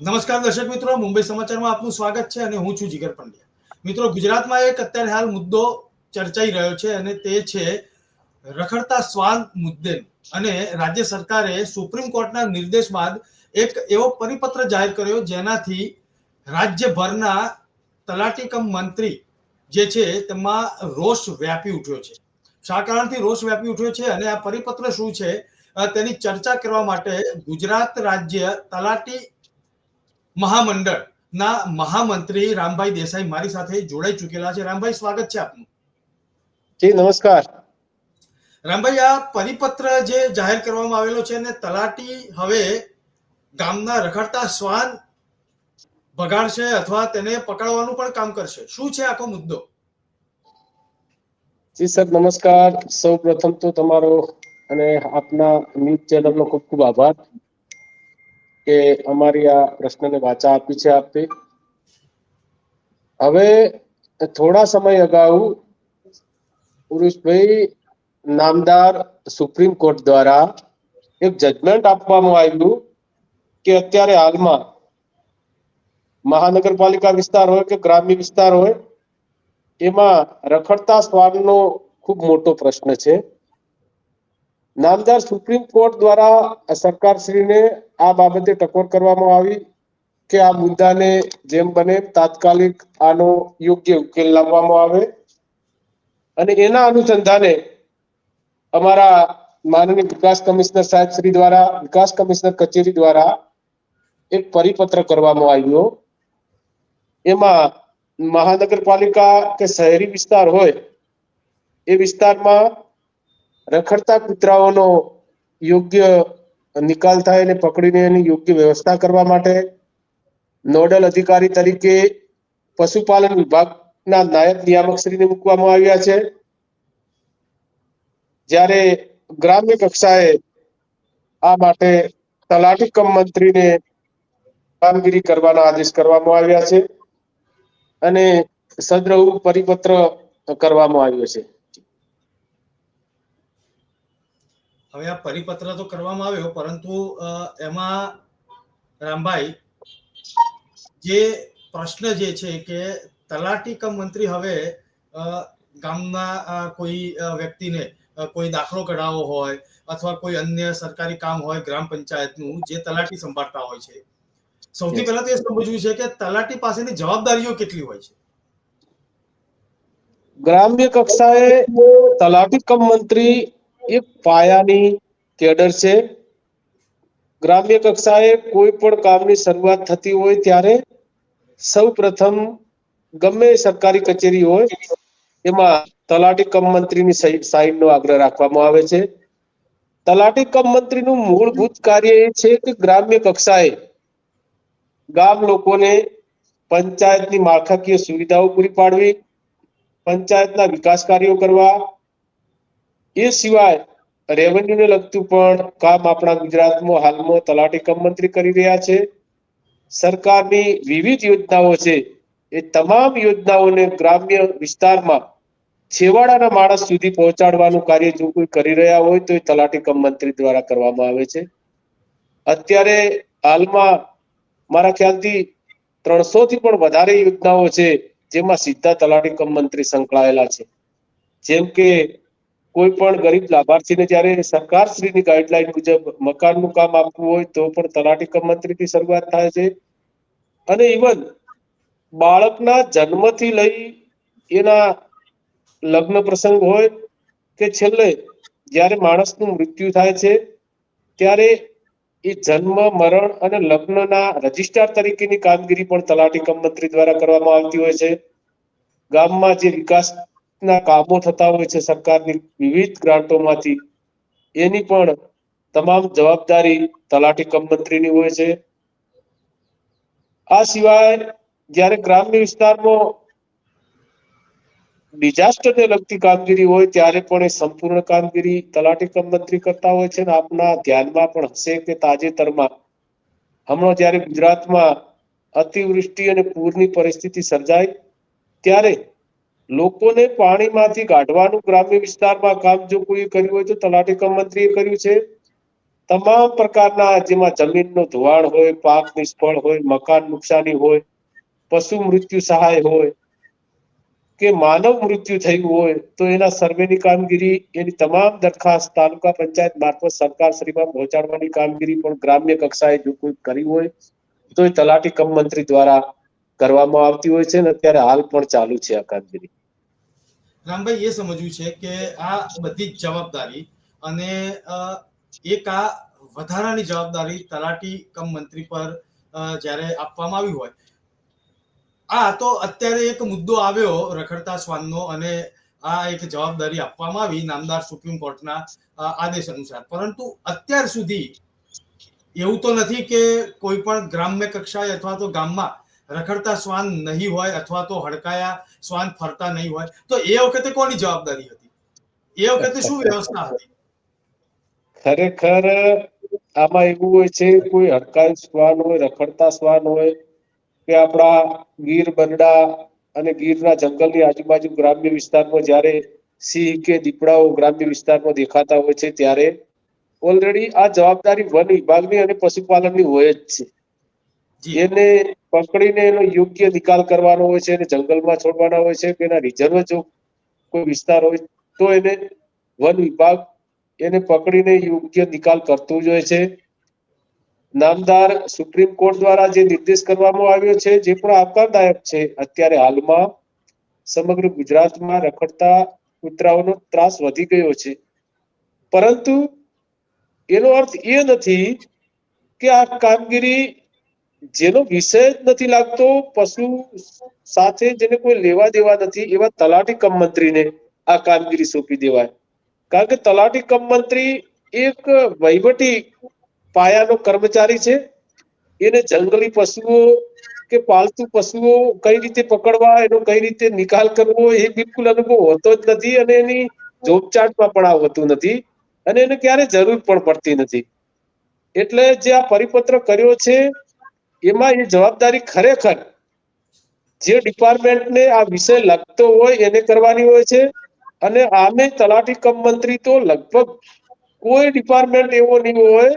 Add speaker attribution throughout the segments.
Speaker 1: નમસ્કાર દર્શક મિત્રો, મુંબઈ સમાચારમાં આપનું સ્વાગત છે અને હું છું જીગર પંડ્યા. મિત્રો, ગુજરાતમાં એક અત્યારે હાલ મુદ્દો ચર્ચાઈ રહ્યો છે અને તે છે રખડતા શ્વાન મુદ્દે. અને રાજ્ય સરકારે સુપ્રીમ કોર્ટના નિર્દેશ બાદ એક એવો પરિપત્ર જાહેર કર્યો જેનાથી રાજ્યભરના તલાટી કમ મંત્રી જે છે તેમાં રોષ વ્યાપી ઉઠ્યો છે. શા કારણથી રોષ વ્યાપી ઉઠ્યો છે અને આ પરિપત્ર શું છે તેની ચર્ચા કરવા માટે ગુજરાત રાજ્ય તલાટી મહામંડળના મહામંત્રી રામભાઈ દેસાઈ મારી સાથે જોડાઈ ચૂકેલા છે. રામભાઈ, સ્વાગત છે આપનું.
Speaker 2: જી નમસ્કાર.
Speaker 1: રામભાઈ, આ પરિપત્ર જે જાહેર કરવામાં આવેલો છે અને તલાટી હવે ગામના રખડતા શ્વાન ભગાડશે અથવા તેને પકડવાનું પણ કામ કરશે. શું છે આખો મુદ્દો?
Speaker 2: જી સર, નમસ્કાર. સૌ પ્રથમ તો તમારો અને આપના ન્યૂઝ ચેનલનો ખૂબ ખૂબ આભાર કે અમારી આ પ્રશ્નને વાચા આપી છે આપે. હવે થોડા સમય અગાઉ પુરુષભાઈ નામદાર સુપ્રીમ કોર્ટ દ્વારા એક જજમેન્ટ આપવામાં આવ્યું કે અત્યારે હાલમાં મહાનગરપાલિકા વિસ્તાર હોય કે ગ્રામ્ય વિસ્તાર હોય એમાં રખડતા શ્વાનનો ખૂબ મોટો પ્રશ્ન છે. નામદાર સુપ્રીમ કોર્ટ દ્વારા સરકારશ્રીને આ બાબતે ટકોર કરવામાં આવી કે આ મુદ્દાને જેમ બને તાત્કાલિક આનો યોગ્ય ઉકેલ લાવવામાં આવે અને એના અનુસંધાને અમારા માનનીય વિકાસ કમિશનર સાહેબ શ્રી દ્વારા વિકાસ કમિશનર કચેરી દ્વારા એક પરિપત્ર કરવામાં આવ્યો. એમાં મહાનગરપાલિકા કે શહેરી વિસ્તાર હોય એ વિસ્તારમાં રખડતા કૂતરાઓનો યોગ્ય નિકાલ થાય અને પકડીને એની યોગ્ય વ્યવસ્થા કરવા માટે નોડલ અધિકારી તરીકે પશુપાલન વિભાગના નાયબ નિયામક શ્રીને મૂકવામાં આવ્યા છે. જ્યારે ગ્રામ્ય કક્ષાએ આ માટે તલાટી કમ મંત્રીને કામગીરી કરવાના આદેશ કરવામાં આવ્યા છે અને સદ્રવ પરિપત્ર કરવામાં આવ્યો છે.
Speaker 1: હવે આ પરિપત્ર તો કરવામાં આવ્યો, પરંતુ એમાં રામભાઈ જે પ્રશ્ન જે છે કે તલાટી કમ મંત્રી હવે ગામના કોઈ વ્યક્તિને કોઈ દાખલો કઢાવવો હોય અથવા કોઈ અન્ય સરકારી કામ હોય ગ્રામ પંચાયતનું જે તલાટી સંભાળતા હોય છે, સૌથી પહેલા તો એ સમજવું છે કે તલાટી પાસેની જવાબદારીઓ કેટલી હોય છે.
Speaker 2: ગ્રામ્ય કક્ષાએ તલાટી કમ મંત્રી એક પાયાની કેડર છે. ગ્રામ્ય કક્ષાએ કોઈ પણ કામની શરૂઆત થતી હોય ત્યારે સૌ પ્રથમ ગમે સરકારી કચેરી હોય એમાં તલાટી કમ મંત્રીની સાઈનનો આગ્રહ રાખવામાં આવે છે. તલાટી કમ મંત્રીનું મૂળભૂત કાર્ય એ છે કે ગ્રામ્ય કક્ષાએ ગામ લોકોને પંચાયતની માળખાકીય સુવિધાઓ પૂરી પાડવી, પંચાયતના વિકાસ કાર્યો કરવા, એ સિવાય રેવન્યુને લગતું પણ કામ આપણા ગુજરાતમાં હાલમાં તલાટી કમ મંત્રી કરી રહ્યા છે. સરકારની વિવિધ યોજનાઓ છે એ તમામ યોજનાઓને ગ્રામ્ય વિસ્તારમાં છેવાડાના માણસ સુધી પહોંચાડવાનું કાર્ય જો કોઈ કરી રહ્યા હોય તો એ તલાટી કમ મંત્રી દ્વારા કરવામાં આવે છે. અત્યારે હાલમાં મારા ખ્યાલથી 300 થી પણ વધારે યોજનાઓ છે જેમાં સીધા તલાટી કમ મંત્રી સંકળાયેલા છે. જેમ કે કોઈ પણ ગરીબ લાભાર્થીને જ્યારે સરકારશ્રીની ગાઈડલાઈન મુજબ મકાનનું કામ આપવું હોય તો પણ તલાટી કમ મંત્રીથી શરૂઆત થાય છે. અને ઇવન બાળકના જન્મથી લઈ એના લગ્ન પ્રસંગ હોય કે છેલ્લે જ્યારે માણસનું મૃત્યુ થાય છે ત્યારે એ જન્મ, મરણ અને લગ્નના રજિસ્ટ્રાર તરીકેની કામગીરી પણ તલાટી કમ મંત્રી દ્વારા કરવામાં આવતી હોય છે. ગામમાં જે વિકાસના કામો થતા હોય છે સરકારની વિવિધ ગ્રાન્ટોમાંથી, એની પણ તમામ જવાબદારી તલાટી કમ મંત્રીની હોય છે. આ સિવાય જ્યારે ગ્રામ્ય વિસ્તારમાં ડિઝાસ્ટરને લગતી કામગીરી હોય ત્યારે પણ એ સંપૂર્ણ કામગીરી તલાટી કમ મંત્રી કરતા હોય છે. આપના ધ્યાનમાં પણ હશે કે તાજેતરમાં હમણાં જ્યારે ગુજરાતમાં અતિવૃષ્ટિ અને પૂરની પરિસ્થિતિ સર્જાઈ ત્યારે લોકોને પાણીમાંથી કાઢવાનું ગ્રામ્ય વિસ્તારમાં કામ જો કોઈ કર્યું હોય તો તલાટી કમ મંત્રીએ કર્યું છે. તમામ પ્રકારના જેમાં જમીનનું ધોવાણ હોય, પાક નિષ્ફળ હોય, મકાન નુકસાની હોય, પશુ મૃત્યુ સહાય હોય કે માનવ મૃત્યુ થયું હોય તો એના સર્વેની કામગીરી, એની તમામ દરખાસ્ત તાલુકા પંચાયત મારફત સરકારશ્રીમાં પહોંચાડવાની કામગીરી પણ ગ્રામ્ય કક્ષાએ જો કોઈ કરી હોય તો એ તલાટી કમ મંત્રી દ્વારા કરવામાં આવતી હોય છે, અને અત્યારે હાલ પણ ચાલુ છે આ કામગીરી.
Speaker 1: રામભાઈ, એ સમજવું છે કે આ બધી જ જવાબદારી અને એક આ વધારાની જવાબદારી તલાટી કમ મંત્રી પર જ્યારે આપવામાં આવી હોય, આ તો અત્યારે એક મુદ્દો આવ્યો રખડતા શ્વાનનો, અને આ એક જવાબદારી આપવામાં આવી નામદાર સુપ્રીમ કોર્ટના આદેશ અનુસાર. પરંતુ અત્યાર સુધી એવું તો નથી કે કોઈ પણ ગ્રામ્ય કક્ષાએ અથવા તો ગામમાં રખડતા શ્વાન નહીં હોય અથવા તો હડકાયા શ્વાન ફરતા નહીં હોય. તો એ વખતે કોની જવાબદારી હતી? એ વખતે શું વ્યવસ્થા હતી?
Speaker 2: ખરેખર આમાં એવું હોય છે, કોઈ હડકાયું શ્વાન હોય, રખડતા શ્વાન હોય કે આપણા ગીર બરડા અને ગીરના જંગલની આજુબાજુ ગ્રામ્ય વિસ્તારમાં જ્યારે સિંહ કે દીપડાઓ ગ્રામ્ય વિસ્તારમાં દેખાતા હોય છે ત્યારે ઓલરેડી આ જવાબદારી વન વિભાગની અને પશુપાલનની હોય જ છે.
Speaker 1: જી
Speaker 2: એને પકડીને એનો યોગ્ય નિકાલ કરવાનો હોય છે, એને જંગલમાં છોડવાના હોય છે કે એના રિઝર્વ જો કોઈ વિસ્તાર હોય તો એને વન વિભાગ એને પકડીને યોગ્ય નિકાલ કરતું જ હોય છે. નામદાર સુપ્રીમ કોર્ટ દ્વારા જે નિર્દેશ કરવામાં આવ્યો છે, જે પણ આવકારદાયક છે. અત્યારે હાલમાં સમગ્ર ગુજરાતમાં રખડતા કૂતરાઓનો ત્રાસ વધી ગયો છે, પરંતુ એનો અર્થ એ નથી કે આ કામગીરી જેનો વિષય જ નથી લાગતો, પશુ સાથે જેને કોઈ લેવા દેવા નથી, એવા તલાટી કમ મંત્રીને આ કામગીરી સોંપી દેવાય. કારણ કે તલાટી કમ મંત્રી એક વહીવટી પાયાનો કર્મચારી છે. એને જંગલી પશુઓ કે પાલતુ પશુઓ કઈ રીતે પકડવા, એનો કઈ રીતે નિકાલ કરવો એ બિલકુલ અનુભવ હોતો જ નથી, અને એની જોગચાટમાં પણ આ હોતું નથી, અને એને ક્યારે જરૂર પણ પડતી નથી. એટલે જે આ પરિપત્ર કર્યો છે એમાં એ જવાબદારી ખરેખર જે ડિપાર્ટમેન્ટને આ વિષય લાગતો હોય એને કરવાની હોય છે. અને આમે તલાટી કમ મંત્રી તો લગભગ કોઈ ડિપાર્ટમેન્ટ એવો નહીં હોય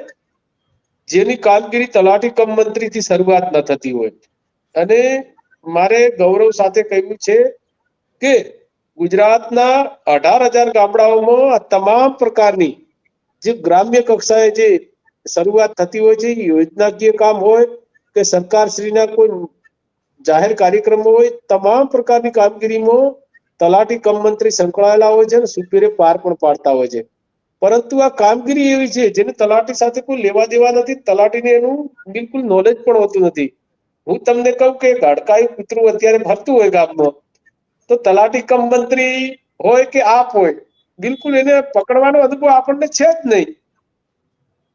Speaker 2: જેની કામગીરી તલાટી કમ મંત્રીથી શરૂઆત ન થતી હોય. અને મારે ગૌરવ સાથે કહ્યું છે કે ગુજરાતના 18,000 ગામડાઓમાં આ તમામ પ્રકારની જે ગ્રામ્ય કક્ષાએ જે શરૂઆત થતી હોય છે, યોજનાકીય કામ હોય કે સરકારશ્રીના કોઈ જાહેર કાર્યક્રમો હોય, તમામ પ્રકારની કામગીરીમાં તલાટી કમ મંત્રી સંકળાયેલા હોય છે અને સુપેરે પાર પણ પાડતા હોય છે. પરંતુ આ કામગીરી એવી છે જેને તલાટી સાથે કોઈ લેવા દેવા નથી, તલાટીને એનું બિલકુલ નોલેજ પણ હોતું નથી. હું તમને કહું કે હડકાયું કૂતરું અત્યારે ફરતું હોય ગામમાં, તો તલાટી કમ મંત્રી હોય કે આપ હોય, બિલકુલ એને પકડવાનો અનુભવ આપણને છે જ નહીં.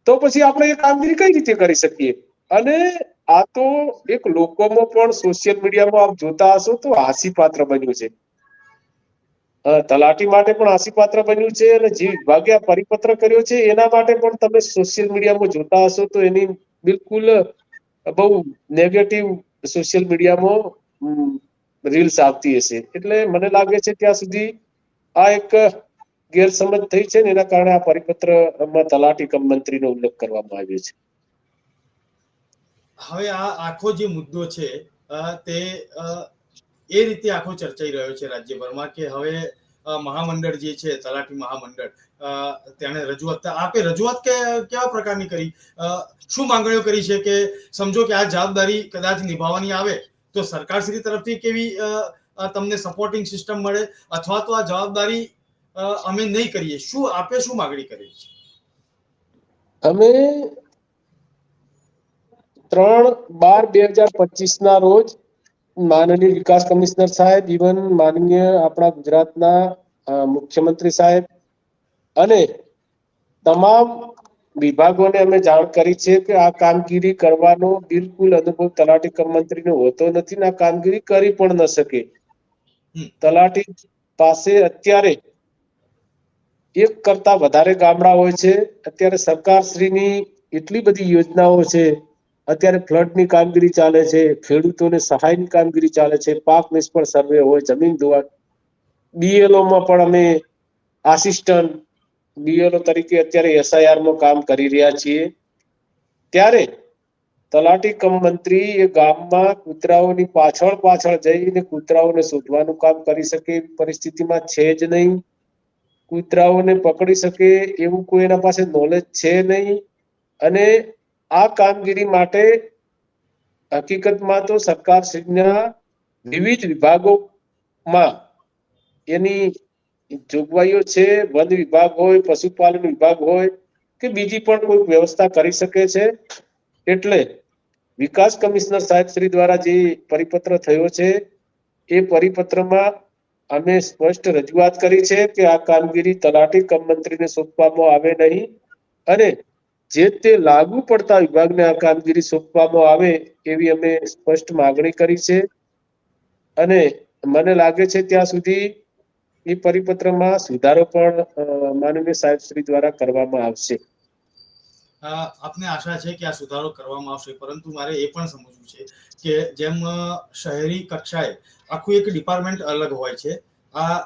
Speaker 2: તો પછી આપણે એ કામગીરી કઈ રીતે કરી શકીએ? અને આ તો એક લોકોમાં પણ સોશિયલ મીડિયામાં આપ જોતા હશો તો હાસ્યપાત્ર બન્યું છે. તલાટી માટે પણ હાસ્યપાત્ર બન્યું છે, અને જે વિભાગે આ પરિપત્ર કર્યો છે એના માટે પણ તમે સોશિયલ મીડિયામાં જોતા હશો તો એની બિલકુલ બહુ નેગેટિવ સોશિયલ મીડિયામાં રીલ્સ આવતી હશે. એટલે મને લાગે છે ત્યાં સુધી આ એક ગેરસમજ થઈ છે ને એના કારણે આ પરિપત્રમાં તલાટી કમ મંત્રીનો ઉલ્લેખ કરવામાં આવ્યો છે.
Speaker 1: હવે આ આખો જે મુદ્દો છે તે એ રીતે આખો ચર્ચાઈ રહ્યો છે રાજ્યભરમાં કે હવે મહામંડળ જે છે, તલાટી મહામંડળ, તેને આપે રજૂઆત કેવા પ્રકારની કરી, શું માંગણીઓ કરી છે? કે સમજો કે આ જવાબદારી કદાચ નિભાવવાની આવે તો સરકારશ્રી તરફથી કેવી તમને સપોર્ટિંગ સિસ્ટમ મળે, અથવા તો આ જવાબદારી અમે નહીં કરીએ, આપે શું માંગણી કરી છે?
Speaker 2: અમે 3/12/2025 ના રોજ માનનીય વિકાસ કમિશનર સાહેબ, ઇવન માનનીય આપણા ગુજરાતના મુખ્યમંત્રી સાહેબ અને તમામ વિભાગોને અમે જાણ કરી છે કે આ કામગીરી કરવાનો બિલકુલ અનુભવ તલાટી કમ મંત્રીને હોતો નથી ને આ કામગીરી કરી પણ ન શકે. તલાટી પાસે અત્યારે એક કરતા વધારે ગામડા હોય છે. અત્યારે સરકારશ્રીની એટલી બધી યોજનાઓ છે. અત્યારે ફ્લડની કામગીરી ચાલે છે, ખેડૂતોને સહાયની કામગીરી ચાલે છે, પાક નિષ્ફળ સર્વે હોય, જમીન ધોવાણ, BLOમાં પણ અમે આસિસ્ટન્ટ, બીએલઓ તરીકે અત્યારે એસઆઈઆર માં કામ કરી રહ્યા છીએ, ત્યારે તલાટી કમ મંત્રી એ ગામમાં કૂતરાઓની પાછળ પાછળ જઈને કૂતરાઓને શોધવાનું કામ કરી શકે એવી પરિસ્થિતિમાં છે જ નહીં. કૂતરાઓને પકડી શકે એવું કોઈ એના પાસે નોલેજ છે નહીં. અને આ કામગીરી માટે હકીકતમાં તો સરકારશ્રીના વિવિધ વિભાગોમાં એની જોગવાઈઓ છે. વન વિભાગ હોય, પશુપાલન વિભાગ હોય કે બીજી પણ કોઈ વ્યવસ્થા કરી શકે છે. એટલે વિકાસ કમિશનર સાહેબ શ્રી દ્વારા જે પરિપત્ર થયો છે એ પરિપત્રમાં અમે સ્પષ્ટ રજૂઆત કરી છે કે આ કામગીરી તલાટી કમ મંત્રીને સોંપવામાં આવે નહીં, અને જે તે લાગુ પડતા વિભાગને આ કામગીરી સોંપવામાં આવે એવી અમે સ્પષ્ટ માગણી કરી છે. અને મને લાગે છે ત્યાં સુધી એ પરિપત્રમાં સુધારો પણ માનનીય સાહેબ શ્રી દ્વારા કરવામાં આવશે.
Speaker 1: આપને આશા છે કે આ સુધારો કરવામાં આવશે, પરંતુ મારે એ પણ સમજવું છે કે જેમ શહેરી કક્ષાએ આખું એક ડિપાર્ટમેન્ટ અલગ હોય છે, આ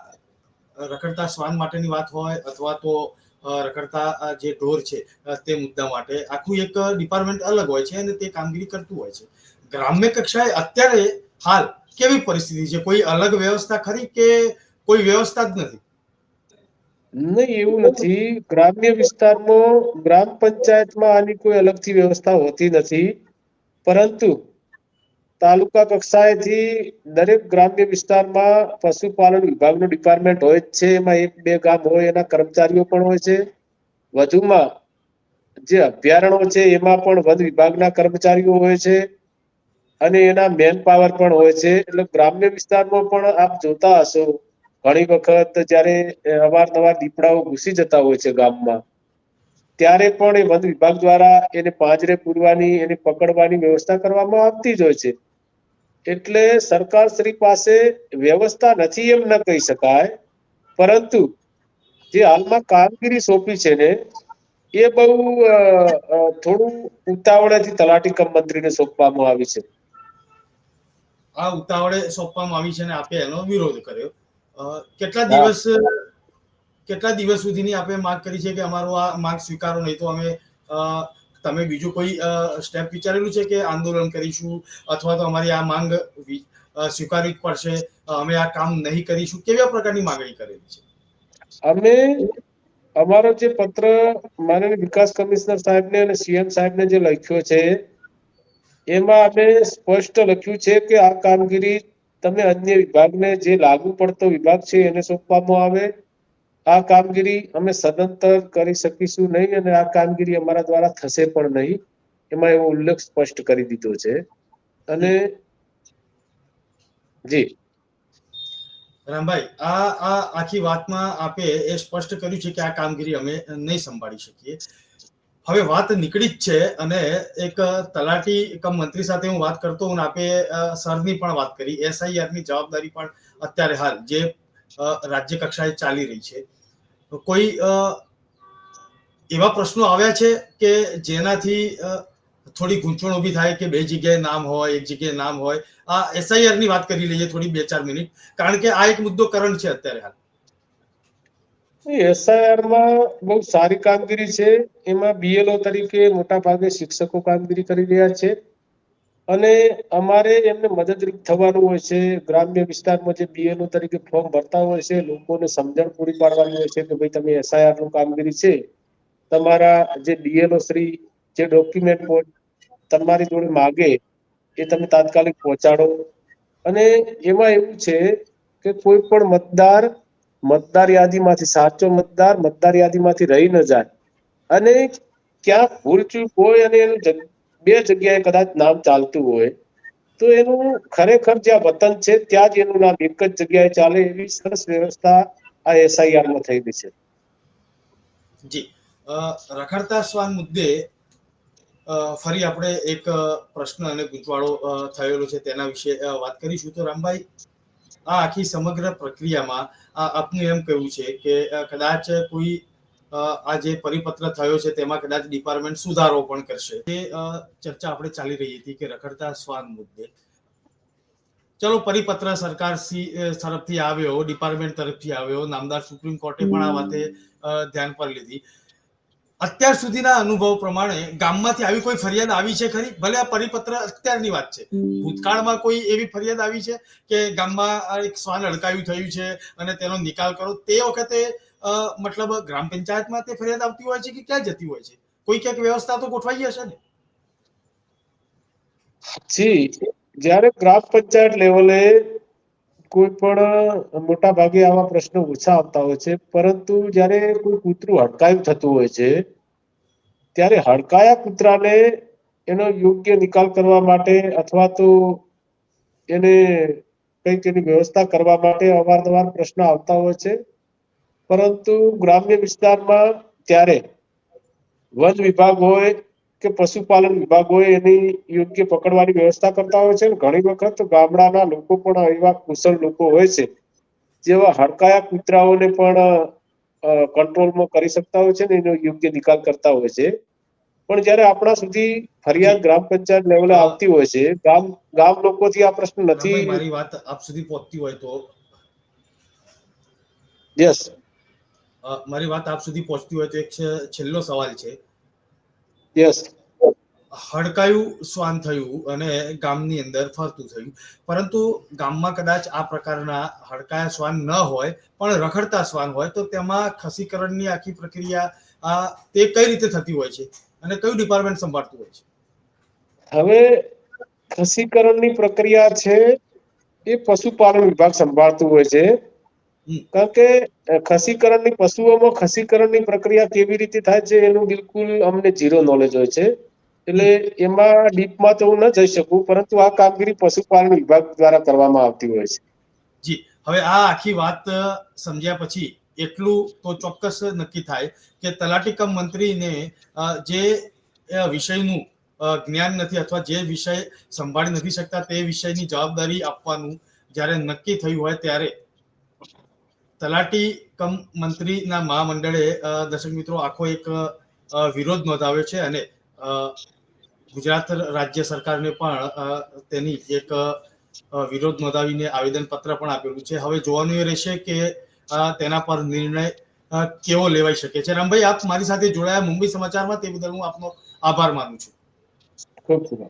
Speaker 1: રખડતા શ્વાન માટેની વાત હોય અથવા તો રખડતા જે ઢોર છે તે મુદ્દા માટે આખું એક ડિપાર્ટમેન્ટ અલગ હોય છે અને તે કામગીરી કરતું હોય છે. ગ્રામ્ય કક્ષાએ અત્યારે હાલ કેવી પરિસ્થિતિ છે? કોઈ અલગ વ્યવસ્થા ખરી કે કોઈ વ્યવસ્થા જ નથી?
Speaker 2: નહીં, એવું નથી. ગ્રામ્ય વિસ્તારમાં ગ્રામ પંચાયતમાં આની કોઈ અલગથી વ્યવસ્થા હોતી નથી, પરંતુ તાલુકા કક્ષાએથી દરેક ગ્રામ્ય વિસ્તારમાં પશુપાલન વિભાગનું ડિપાર્ટમેન્ટ હોય જ છે. એમાં 1-2 ગામ હોય એના કર્મચારીઓ પણ હોય છે. વધુમાં જે અભયારણ્યો છે એમાં પણ વન વિભાગના કર્મચારીઓ હોય છે અને એના મેન પાવર પણ હોય છે. એટલે ગ્રામ્ય વિસ્તારમાં પણ આપ જોતા હશો ઘણી વખત જ્યારે અવારનવાર દીપડાઓ ઘૂસી જતા હોય છે ગામમાં, ત્યારે પણ એ વન વિભાગ દ્વારા એને પાંજરે પૂરવાની, એને પકડવાની વ્યવસ્થા કરવામાં આવતી જ હોય છે. એટલે સરકાર શ્રી પાસે વ્યવસ્થા નથી એમ ન કહી શકાય, પરંતુ જે હાલમાં કામગીરી સોંપી છે ને એ બહુ થોડું ઉતાવળેથી તલાટી કમ મંત્રીને સોંપવામાં આવી છે.
Speaker 1: આ ઉતાવળે સોંપવામાં આવી છે અને આપે એનો વિરોધ કર્યો. કેટલા
Speaker 2: હા,
Speaker 1: દિવસ સુધીની આપણે માંગ કરી છે કે અમારો આ માંગ સ્વીકારો, નહીં તો અમે તમે બીજું કોઈ સ્ટેપ વિચારેલું છે કે આંદોલન કરીશું અથવા તો અમારી આ માંગ સ્વીકારવી જ પડશે, અમે આ કામ નહીં કરીશું? કેવા પ્રકારની માંગણી કરેલી છે?
Speaker 2: અમે અમારો જે પત્ર માનનીય વિકાસ કમિશનર સાહેબને અને સીએમ સાહેબને જે લખ્યો છે એમાં અમે સ્પષ્ટ લખ્યું છે કે આ કામગીરી તમે અન્ય વિભાગને, જે લાગુ પડતો વિભાગ છે એને સોંપવામાં આવે. આ કામગીરી અમે સદંતર કરી શકીશું નહીં અને આ કામગીરી અમારા દ્વારા થશે પણ નહીં. એમાં એવો ઉલ્લેખ સ્પષ્ટ કરી દીધો છે. અને જી
Speaker 1: રામભાઈ, આ આખી વાતમાં આપે એ સ્પષ્ટ કર્યું છે કે આ કામગીરી અમે નહીં સંભાળી શકીએ. હવે વાત નીકળી જ છે અને એક તલાટી કમ મંત્રી સાથે હું વાત કરતો હું, આપે સરની પણ વાત કરી. એસઆઈઆર ની જવાબદારી પણ અત્યારે હાલ જે રાજ્ય કક્ષાએ ચાલી રહી છે, કોઈ એવા પ્રશ્નો આવ્યા છે કે જેનાથી થોડી ગૂંચવણ ઊભી થાય કે બે જગ્યાએ નામ હોય, એક જગ્યાએ નામ હોય? આ એસઆઈઆર ની વાત કરી લઈએ થોડી 2-4 મિનિટ, કારણ કે આ એક મુદ્દો કરંટ છે અત્યારે હાલ.
Speaker 2: એસઆઈઆર માં બહુ સારી કામગીરી છે. એમાં બીએલઓ તરીકે મોટા ભાગે શિક્ષકો કામગીરી કરી રહ્યા છે અને અમારે એમને મદદરૂપ થવાનું હોય છે. ગ્રામ્ય વિસ્તારમાં જે બીએલઓ તરીકે ફોર્મ ભરતા હોય છે, લોકોને સમજણ પૂરી પાડવાની હોય છે કે ભાઈ તમે એસઆઈઆર નું કામગીરી છે, તમારા જે ડીએલઓ શ્રી જે ડોક્યુમેન્ટ તમારી જોડે માગે એ તમે તાત્કાલિક પહોંચાડો. અને એમાં એવું છે કે કોઈ પણ મતદાર યાદીમાંથી સાચો મતદાર યાદીમાંથી રહી ન જાય, અને ક્યાંક ભૂલચૂક હોય અને એનું 2 જગ્યાએ કદાચ નામ ચાલતું હોય તો એનું ખરેખર જ્યાં વતન છે ત્યાં જ એનું નામ એક જ જગ્યાએ ચાલે એવી સરસ વ્યવસ્થા આ એસઆઈઆર માં થયેલી છે.
Speaker 1: જી, રખડતા શ્વાન મુદ્દે ફરી આપણે એક પ્રશ્ન અને ગૂંચવાડો થયેલો છે તેના વિશે વાત કરીશું. તો રામભાઈ, આ આખી સમગ્ર પ્રક્રિયામાં આપનું એમ કહેવું છે કે કદાચ કોઈ આ જે પરિપત્ર થયો છે તેમાં કદાચ ડિપાર્ટમેન્ટ સુધારો પણ કરશે. એ ચર્ચા આપણે ચાલી રહી હતી કે રખડતા શ્વાન મુદ્દે ચલો પરિપત્ર સરકાર તરફથી આવ્યો, ડિપાર્ટમેન્ટ તરફથી આવ્યો, નામદાર સુપ્રીમ કોર્ટે પણ આ વાતે ધ્યાન પર લીધી. અત્યાર સુધીના અનુભવ પ્રમાણે ગામમાંથી આવી કોઈ ફરિયાદ આવી છે ખરી? ભલે આ પરિપત્ર અત્યારની વાત છે, ભૂતકાળમાં કોઈ એવી ફરિયાદ આવી છે કે ગામમાં એક શ્વાન અડકાયું થયું છે અને તેનો નિકાલ કરો? તે વખતે મતલબ ગ્રામ પંચાયતમાં તે ફરિયાદ આવતી હોય છે કે ક્યાં જતી હોય છે? કોઈ ક્યાંક વ્યવસ્થા તો ગોઠવાઈ હશે ને?
Speaker 2: જી, જ્યારે ગ્રામ પંચાયત લેવલે કોઈ પણ મોટા ભાગે આવા પ્રશ્નો ઓછા આવતા હોય છે, પરંતુ જ્યારે કોઈ કૂતરું હડકાયું થતું હોય છે ત્યારે હડકાયા કૂતરાને એનો યોગ્ય નિકાલ કરવા માટે અથવા તો એને કંઈક એની વ્યવસ્થા કરવા માટે અવારનવાર પ્રશ્ન આવતા હોય છે. પરંતુ ગ્રામ્ય વિસ્તારમાં ત્યારે વન વિભાગ હોય કે પશુપાલન વિભાગ હોય એની યોગ્ય પકડવાની વ્યવસ્થા કરતા હોય છે. ઘણી વખત ગામડાના લોકો પણ એવા કુશળ લોકો હોય છે જેવા હડકાયા કૂતરાઓને પણ કંટ્રોલમાં કરી શકતા હોય છે ને એનો યોગ્ય નિકાલ કરતા હોય છે. પણ જ્યારે આપણા સુધી ફરિયાદ ગ્રામ પંચાયત લેવલે આવતી હોય છે, ગામ લોકોથી આ પ્રશ્ન નથી.
Speaker 1: મારી વાત આપ સુધી પહોંચતી હોય તો
Speaker 2: યસ,
Speaker 1: મારી વાત આપ સુધી પહોંચતી હોય તો એક છેલ્લો સવાલ છે.
Speaker 2: યસ,
Speaker 1: હડકાયું શ્વાન થયું અને ગામની અંદર ફરતું થયું, પરંતુ ગામમાં કદાચ આ પ્રકારના હડકાયા શ્વાન ન હોય પણ રખડતા શ્વાન હોય, તો તેમાં ખસીકરણની આખી પ્રક્રિયા તે કઈ રીતે થતી હોય છે અને કયું ડિપાર્ટમેન્ટ સંભાળતું હોય છે?
Speaker 2: હવે ખસીકરણની પ્રક્રિયા છે એ પશુપાલન વિભાગ સંભાળતું હોય છે. કારણ કે ખસીકરણની પશુઓમાં ખસીકરણની પ્રક્રિયા કેવી રીતે થાય છે એનું બિલકુલ અમને ઝીરો નોલેજ હોય છે. એટલે એમાં ડીપમાં તો હું ન જઈ શકું, પરંતુ આ કામગીરી પશુપાલન વિભાગ દ્વારા કરવામાં આવતી હોય છે.
Speaker 1: જી, હવે આ આખી વાત સમજ્યા પછી એટલું તો ચોક્કસ નક્કી થાય કે તલાટી કમ મંત્રીને જે વિષયનું જ્ઞાન નથી અથવા જે વિષય સંભાળી નથી શકતા તે વિષયની જવાબદારી આપવાનું જ્યારે નક્કી થયું હોય ત્યારે તલાટી કમ મંત્રીના મહામંડળે દર્શક મિત્રો આખો એક વિરોધ નોંધાવ્યો છે અને ગુજરાત રાજ્ય સરકારને પણ તેની એક વિરોધ નોંધાવીને આવેદન પત્ર પણ આપેલું છે. હવે જોવાનું એ રહેશે કે તેના પર નિર્ણય કેવો લેવાઈ શકે છે. રામભાઈ, આપ મારી સાથે જોડાયા મુંબઈ સમાચારમાં, તે બદલ હું આપનો આભાર માનું છું.
Speaker 2: ખૂબ ખૂબ